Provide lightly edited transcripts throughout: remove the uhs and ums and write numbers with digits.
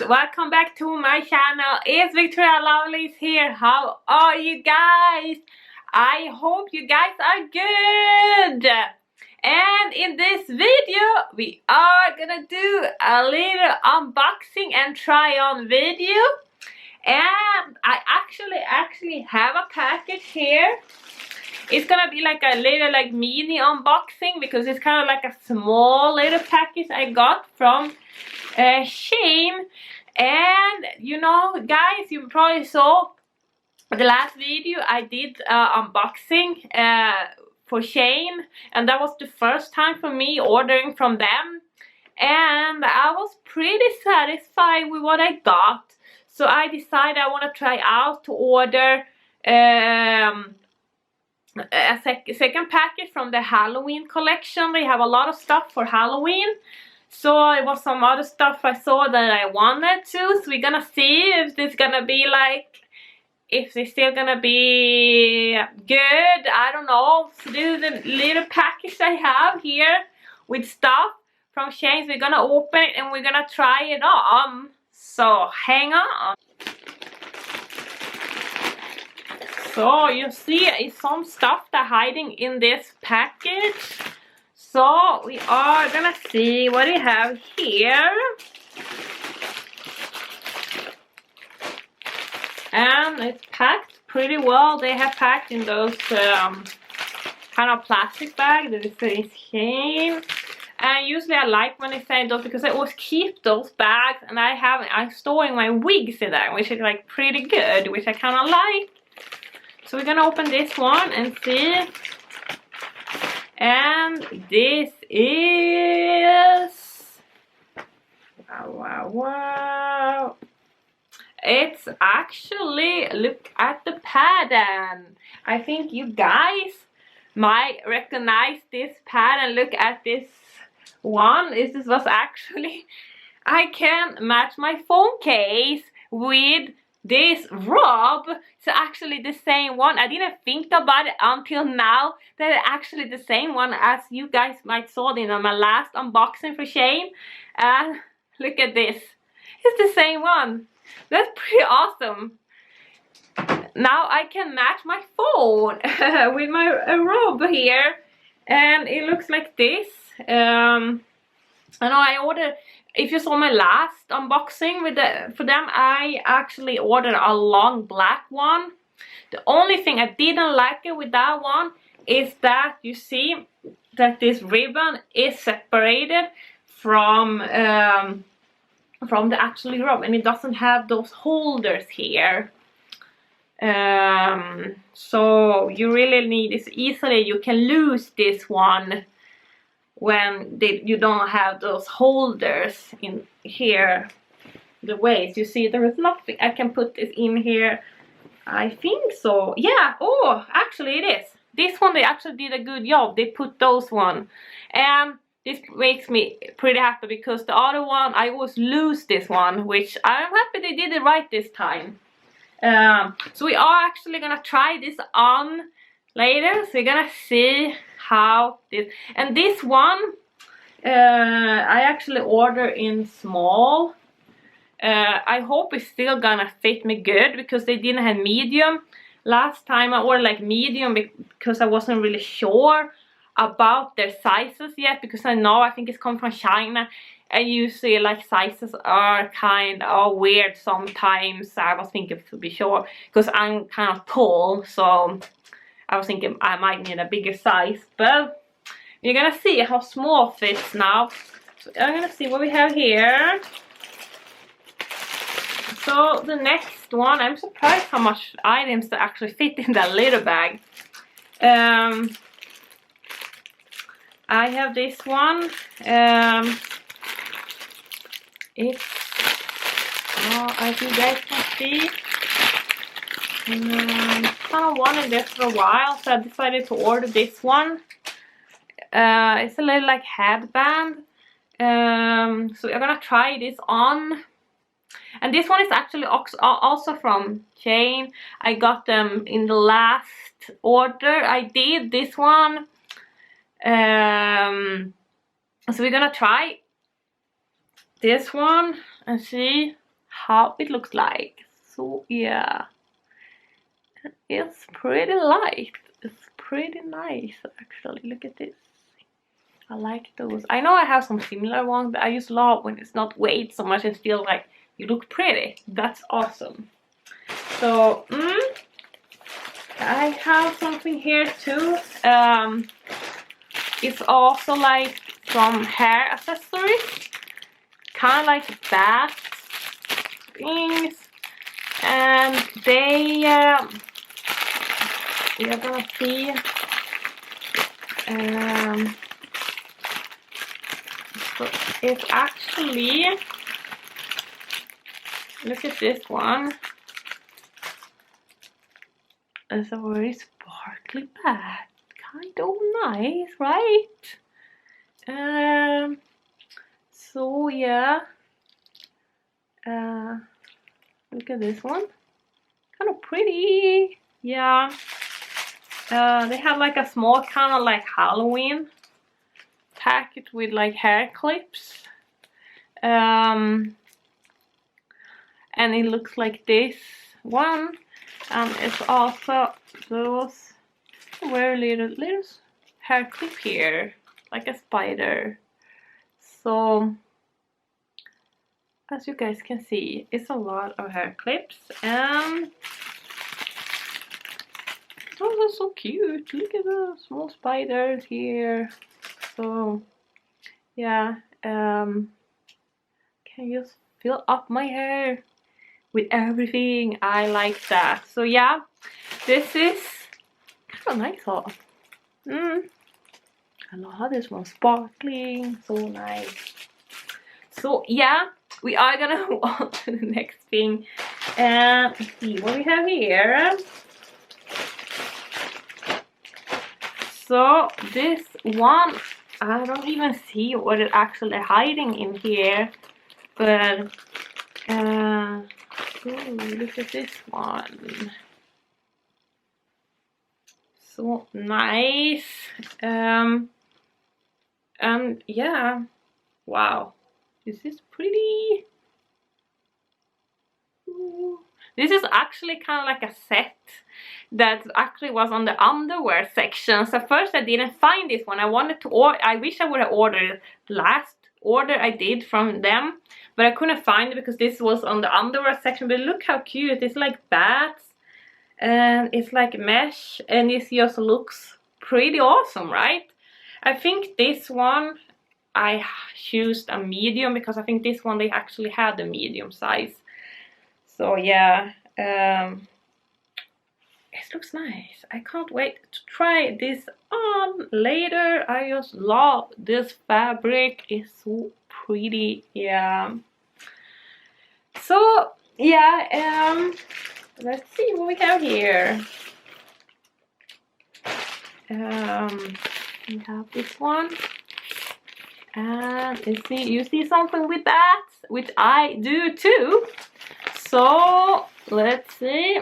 welcome back to my channel. It's Victoria Lovelace here. How are you guys? I hope you guys are good. And in this video we are gonna do a little unboxing and try on video. And I actually have a package here. It's gonna be like a little mini unboxing because it's kind of like a small little package I got from SHEIN. And you know guys, you probably saw the last video I did unboxing for SHEIN, and that was the first time for me ordering from them, and I was pretty satisfied with what I got. So I decided I want to try out to order a second package from the Halloween collection. They have a lot of stuff for Halloween, so it was some other stuff I saw that I wanted to. So we're gonna see if this gonna be like, if it's still gonna be good. I don't know. So this is the little package I have here with stuff from SHEIN. So we're gonna open it and we're gonna try it on. So hang on. So you see some stuff that hiding in this package. So we are gonna see what we have here. And it's packed pretty well. They have packed in those kind of plastic bag that is SHEIN. And usually I like when they say those because I always keep those bags, and I'm storing my wigs in there, which is like pretty good, which I kind of like. So we're gonna open this one and see. And this is, wow. It's actually, look at the pattern. I think you guys might recognize this pattern. Look at this one. This was actually, I can match my phone case with this Robe. It's actually the same one. I didn't think about it until now that it's actually the same one as you guys might saw in my last unboxing for SHEIN. And look at this. It's the same one. That's pretty awesome. Now I can match my phone with my Robe here. And it looks like this. I know I ordered, if you saw my last unboxing for them, I actually ordered a long black one. The only thing I didn't like it with that one is that you see that this ribbon is separated from the actual Robe, and it doesn't have those holders here. So you really need this easily. You can lose this one when you don't have those holders in here, the waist. You see there is nothing. I can put this in here, I think so. Yeah, oh, actually it is. This one they actually did a good job. They put those one, and this makes me pretty happy because the other one I always lose this one, which I'm happy they did it right this time. So we are actually gonna try this on later. So we're gonna see how this, and this one I actually ordered in small. I hope it's still gonna fit me good because they didn't have medium. Last time I ordered like medium because I wasn't really sure about their sizes yet, because I think it's come from China, and usually like sizes are kind of weird sometimes. I was thinking to be sure because I'm kind of tall, so I was thinking I might need a bigger size, but we're gonna see how small fits now. So I'm gonna see what we have here. So the next one, I'm surprised how much items that actually fit in that little bag. I have this one. It's, as you guys can see, kind of wanted this for a while, so I decided to order this one. It's a little like headband. So we're gonna try this on. And this one is actually also from SHEIN. I got them in the last order I did, this one. So we're gonna try this one and see how it looks like. So yeah, it's pretty light. It's pretty nice actually. Look at this. I like those. I know I have some similar ones, but I just love when it's not weight so much and still like you look pretty. That's awesome. So I have something here too. It's also like some hair accessories, kind of like that things, and they you're gonna see so it's actually, look at this one. It's a very sparkly bat, kind of nice, right? So yeah, look at this one, kind of pretty. Yeah, they have like a small kind of like Halloween packet with like hair clips, and it looks like this one, and it's also those very little hair clip here, like a spider. So as you guys can see, it's a lot of hair clips, and oh, that's so cute. Look at the small spiders here. So yeah, can just fill up my hair with everything. I like that. So yeah, this is kind of nice. Oh, I love how this one's sparkling. So nice. So yeah, we are gonna move on to the next thing, and let's see what we have here. So this one, I don't even see what it's actually hiding in here, but ooh, look at this one. So nice. And yeah, wow, this is pretty. Ooh. This is actually kind of like a set that actually was on the underwear section. So first I didn't find this one. I wanted to order, I wish I would have ordered last order I did from them, but I couldn't find it because this was on the underwear section. But look how cute. It's like bats and it's like mesh, and this just looks pretty awesome, right? I think this one I used a medium because I think this one they actually had the medium size. So yeah, it looks nice. I can't wait to try this on later. I just love this fabric. It's so pretty. Yeah. So yeah, let's see what we have here. We have this one, and you see something with that, which I do too. So let's see.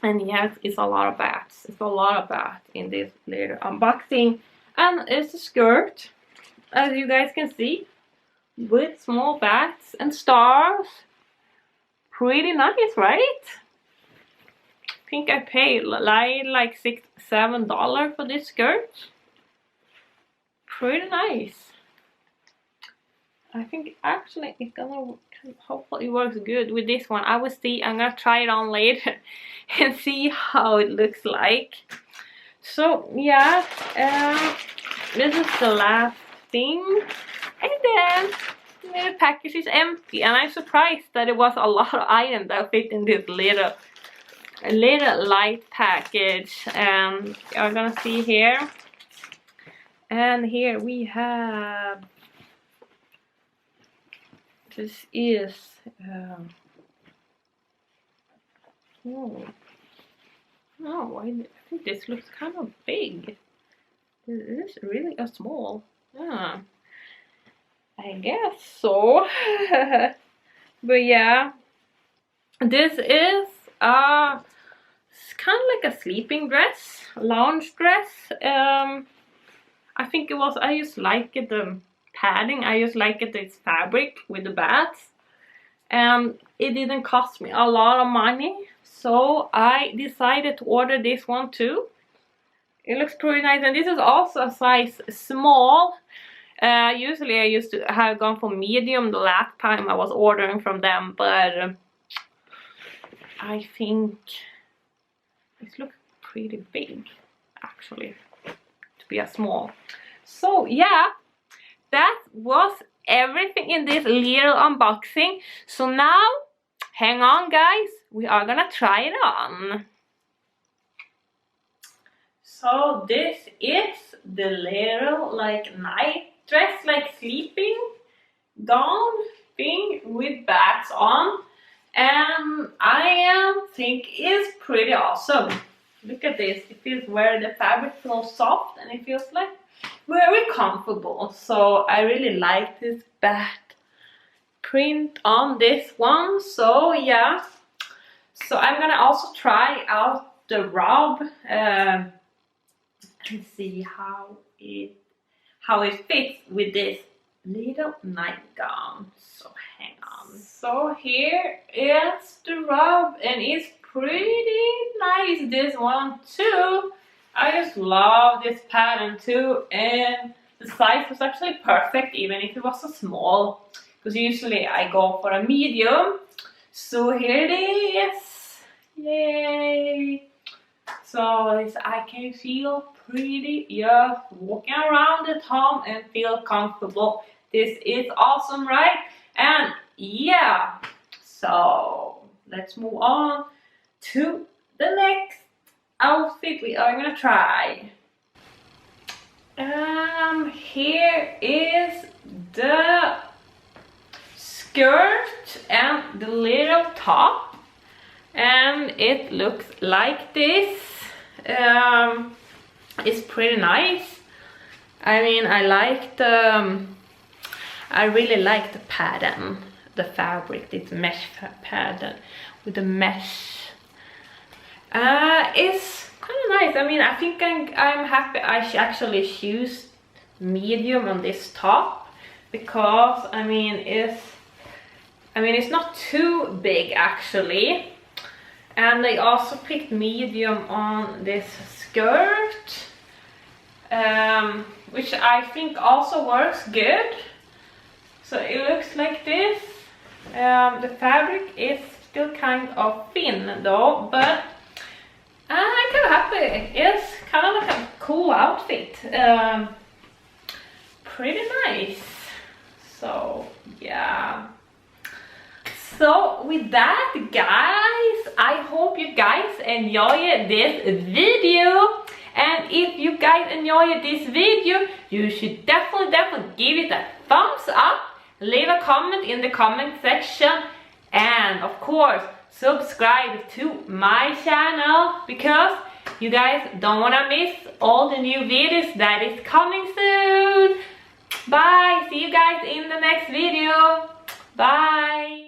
And yes, it's a lot of bats. It's a lot of bats in this little unboxing. And it's a skirt, as you guys can see, with small bats and stars. Pretty nice, right? I think I paid like $6-7 for this skirt. Pretty nice. I think actually it's gonna, hopefully it works good with this one. I will see. I'm gonna try it on later and see how it looks like. So yeah, this is the last thing, and then the package is empty, and I'm surprised that it was a lot of items that fit in this little light package. And you're gonna see here, and here we have, this is I think this looks kind of big. This is really a small. Yeah, I guess so. But yeah, this is it's kind of like a sleeping dress, lounge dress. I think it was, I just like it, the padding. I just like it, this fabric with the bats. and it didn't cost me a lot of money, so I decided to order this one too. It looks pretty nice, and this is also a size small. Usually I used to have gone for medium the last time I was ordering from them, but I think it looks pretty big actually to be a small. So yeah, that was everything in this little unboxing. So now, hang on guys, we are gonna try it on. So this is the little like night dress, like sleeping gown thing with bags on, and I think it's pretty awesome. Look at this, it feels where the fabric feels soft and it feels like very comfortable. So I really like this back print on this one. So yeah, so I'm gonna also try out the Robe and see how it fits with this little nightgown. So hang on. So here is the Robe, and it's pretty nice, this one too. I just love this pattern too, and the size was actually perfect even if it was a small, because usually I go for a medium. So here it is, yay! So I can feel pretty, yeah, walking around at home and feel comfortable. This is awesome, right? And yeah, so let's move on to the next outfit we are gonna try. Here is the skirt and the little top, and it looks like this. It's pretty nice. I mean, I really like the pattern, the fabric, this mesh pattern with the mesh. It's kind of nice. I mean, I think I'm happy I actually choose medium on this top, because I mean it's not too big actually, and I also picked medium on this skirt, which I think also works good. So it looks like this. The fabric is still kind of thin though, but I'm kind of happy. It's kind of like a cool outfit. Pretty nice. So yeah. So with that guys, I hope you guys enjoyed this video. And if you guys enjoyed this video, you should definitely give it a thumbs up. Leave a comment in the comment section. And of course, subscribe to my channel, because you guys don't want to miss all the new videos that is coming soon. Bye, see you guys in the next video. Bye.